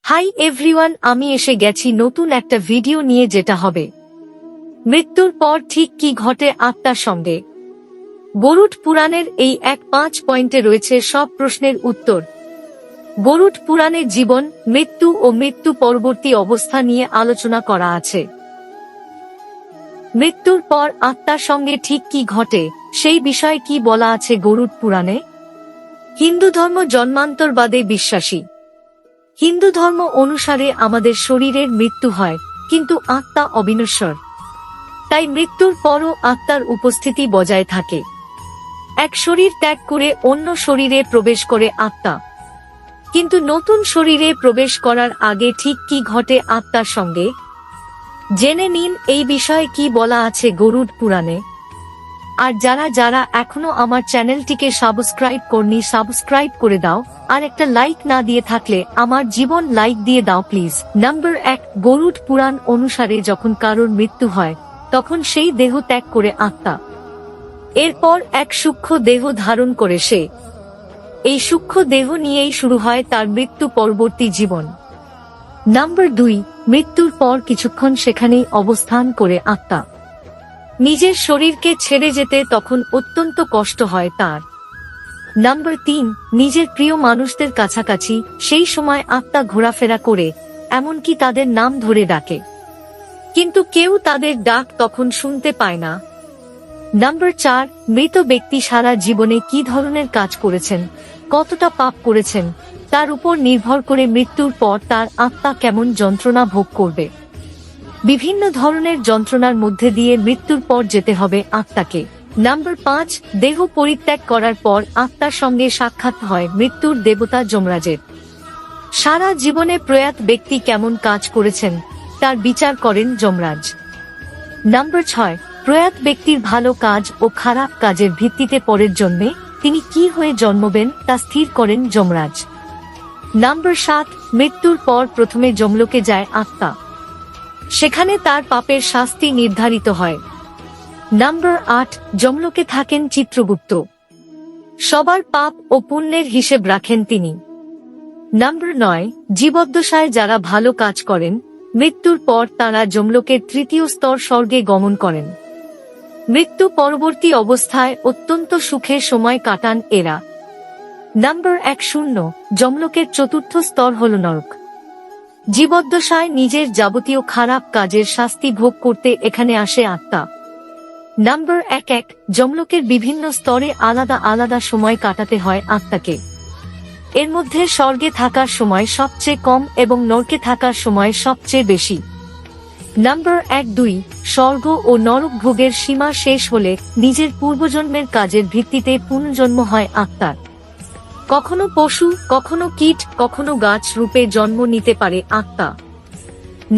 Hi everyone, আমি এসে গেছি নতুন একটা ভিডিও নিয়ে, যেটা হবে মৃত্যুর পর ঠিক কি ঘটে আত্মার সঙ্গে। গরুড পুরাণের এই 5 পয়েন্টে রয়েছে সব প্রশ্নের উত্তর। গরুড পুরাণে জীবন, মৃত্যু ও মৃত্যু পরবর্তী অবস্থা নিয়ে আলোচনা করা আছে। মৃত্যুর পর আত্মার সঙ্গে ঠিক কি ঘটে সেই বিষয়ে কি বলা আছে গরুড পুরাণে। হিন্দু ধর্ম জন্মান্তরবাদে বিশ্বাসী। হিন্দু ধর্ম অনুসারে আমাদের শরীরের মৃত্যু হয়, কিন্তু আত্মা অবিনশ্বর, তাই মৃত্যুর পরও আত্মার উপস্থিতি বজায় থাকে। এক শরীর ত্যাগ করে অন্য শরীরে প্রবেশ করে আত্মা, কিন্তু নতুন শরীরে প্রবেশ করার আগে ঠিক কি ঘটে আত্মার সঙ্গে, জেনে নিন এই বিষয়ে কি বলা আছে গরুড পুরাণে। আর যারা যারা এখনো আমার চ্যানেলটিকে সাবস্ক্রাইব করনি, সাবস্ক্রাইব করে দাও, আর একটা লাইক না দিয়ে থাকলে আমার জীবন লাইক দিয়ে দাও প্লিজ। নাম্বার 1, গরুড পুরাণ অনুসারে যখন কারোর মৃত্যু হয় তখন সেই দেহ ত্যাগ করে আত্মা এরপর এক সূক্ষ্ম দেহ ধারণ করে সে এই সূক্ষ্ম দেহ নিয়েই শুরু হয় তার মৃত্যু পরবর্তী জীবন। নাম্বার 2, মৃত্যুর পর কিছুক্ষণ সেখানেই অবস্থান করে আত্মা নিজের শরীরকে ছেড়ে যেতে তখন অত্যন্ত কষ্ট হয় তার। নাম্বার 3, নিজের প্রিয় মানুষদের কাছাকাছি সেই সময় আত্মা ঘোরাফেরা করে, এমনকি তাদের নাম ধরে ডাকে, কিন্তু কেউ তাদের ডাক তখন শুনতে পায় না। নাম্বার 4, মৃত ব্যক্তি সারা জীবনে কি ধরনের কাজ করেছেন, কতটা পাপ করেছেন, তার উপর নির্ভর করে মৃত্যুর পর তার আত্মা কেমন যন্ত্রণা ভোগ করবে। বিভিন্ন ধরনের যন্ত্রণার মধ্যে দিয়ে মৃত্যুর পর যেতে হবে আত্মাকে। নাম্বার 5, দেহ পরিত্যাগ করার পর আত্মার সঙ্গে সাক্ষাৎ হয় মৃত্যুর দেবতা যমরাজের। সারা জীবনে প্রয়াত ব্যক্তি কেমন কাজ করেছেন তার বিচার করেন যমরাজ। নাম্বার 6, প্রয়াত ব্যক্তির ভালো কাজ ও খারাপ কাজের ভিত্তিতে পরের জন্মে তিনি কি হয়ে জন্মবেন তা স্থির করেন যমরাজ। নাম্বার 7, মৃত্যুর পর প্রথমে যমলোকে যায় আত্মা, সেখানে তার পাপের শাস্তি নির্ধারিত হয়। নাম্বার 8, যমলোকে থাকেন চিত্রগুপ্ত, সবার পাপ ও পুণ্যের হিসেব রাখেন তিনি। নাম্বার 9, জীবদ্দশায় যারা ভালো কাজ করেন মৃত্যুর পর তারা যমলোকের তৃতীয় স্তর স্বর্গে গমন করেন। মৃত্যু পরবর্তী অবস্থায় অত্যন্ত সুখের সময় কাটান এরা। নাম্বার 10, যমলোকের চতুর্থ স্তর হল নরক। জীবদ্দশায় নিজের যাবতীয় খারাপ কাজের শাস্তি ভোগ করতে এখানে আসে আত্মা। নাম্বার 11, যমলোকের বিভিন্ন স্তরে আলাদা আলাদা সময় কাটাতে হয় আত্মাকে। এর মধ্যে স্বর্গে থাকার সময় সবচেয়ে কম এবং নরকে থাকার সময় সবচেয়ে বেশি। নাম্বার 1-2, স্বর্গ ও নরক ভোগের সীমা শেষ হলে নিজের পূর্বজন্মের কাজের ভিত্তিতে পুনর্জন্ম হয় আত্মার। কখনো পশু, কখনো কীট, কখনো গাছ রূপে জন্ম নিতে পারে আত্মা।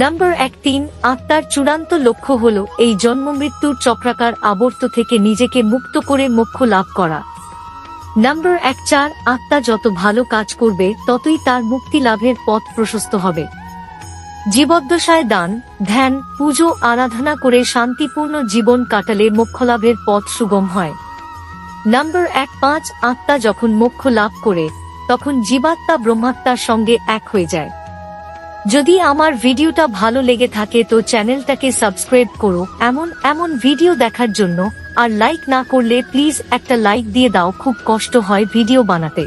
নাম্বার 1-3, আত্মার চূড়ান্ত লক্ষ্য হল এই জন্ম মৃত্যুর চক্রাকার আবর্ত থেকে নিজেকে মুক্ত করে মোক্ষ লাভ করা। নাম্বার 1-4, আত্মা যত ভালো কাজ করবে ততই তার মুক্তি লাভের পথ প্রশস্ত হবে। জীবদ্দশায় দান, ধ্যান, পুজো, আরাধনা করে শান্তিপূর্ণ জীবন কাটালে মোক্ষলাভের পথ সুগম হয়। নাম্বার 1-5, আত্মা যখন মোক্ষ লাভ করে তখন জীবাত্মা ব্রহ্মাত্মার সঙ্গে এক হয়ে যায়। যদি আমার ভিডিওটা ভালো লেগে থাকে তো চ্যানেলটাকে সাবস্ক্রাইব করো এমন ভিডিও দেখার জন্য, আর লাইক না করলে প্লিজ একটা লাইক দিয়ে দাও, খুব কষ্ট হয় ভিডিও বানাতে।